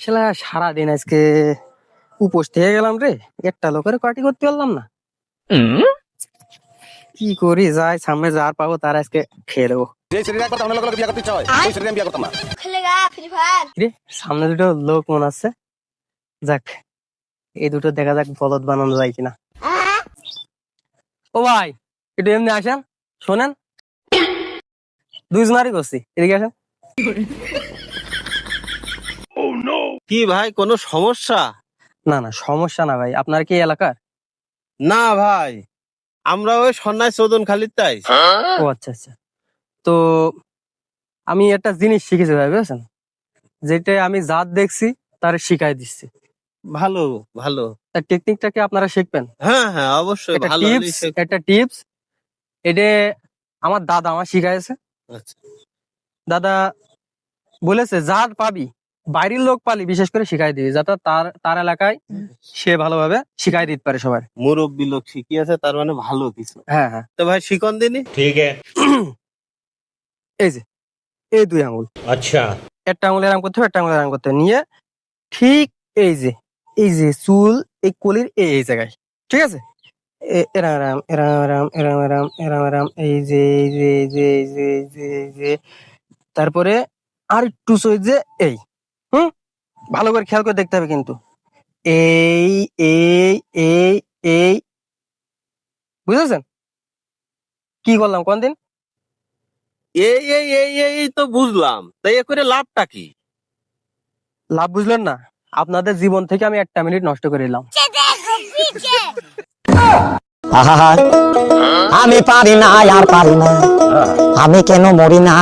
শালা সারাদিন আজকে উপোস থেকে গেলাম রে, একটা লোকের পার্টি করতে পারলাম না। কি করি, যাই সামনে যার পাবো তার আজকে খেয়ে দেবো। खेलेगा फ्री फायर। রে সামনে দুটো লোক মনে আছে, যাক এই দুটো দেখা যাক বলদ বানানো যায় কিনা। ও ভাই একটু এমনি আসেন, শোনেন দুইজনারই করছি, এদিকে আসেন। কি ভাই কোনো সমস্যা? না না সমস্যা না ভাই, আপনার কি এই এলাকার? না ভাই, আমরা ওই সন্ন্যাস চোদন খালির তাই। ও আচ্ছা আচ্ছা, তো আমি একটা জিনিস শিখেছি ভাই, বুঝেছেন, যেটা আমি জাত দেখছি তার শিখাই দিচ্ছি। ভালো ভালো। তার টেকনিকটা কি আপনারা শিখবেন? হ্যাঁ হ্যাঁ অবশ্যই একটা ভালো হলেই টিপস, একটা টিপস, এটা আমার দাদা আমার শিখাইছে। আচ্ছা। দাদা বলেছে যার পাবি বাইরের লোক পালি বিশেষ করে শিখাই দিবি, যাতে তার তার এলাকায় সে ভালোভাবে শিখাই দিতে পারে সবাই। মুরব্বী লোক শিখিয়েছে তার মানে ভালো কিছু। হ্যাঁ হ্যাঁ, তো ভাই শিকন দিনই। ठीक है। এই যে এই দুই আঙুল, अच्छा। একটা আঙুল এরাম করতে হবে, একটা আঙুল এরাম করতে হবে, নিয়ে ঠিক এই যে চুল এই কলির এই জায়গায়, ঠিক আছে, এরাম এরাম এরাম এরাম এরাম এরাম এরাম এরাম, এই যে তারপরে আর একটু সই যে এই, হুম, ভালো করে খেয়াল করে দেখতে হবে কিন্তু, এই এই এই এই, বুঝেছেন কি করলাম কোন দিন? এই এই এই এই তো বুঝলাম, তাই এ করে লাভটা কি? লাভ বুঝলেন না? আপনাদের জীবন থেকে আমি একটা মিনিট নষ্ট করে দিলাম। আহা আমি পারি না আর পারি না, আমি কেন মরি না।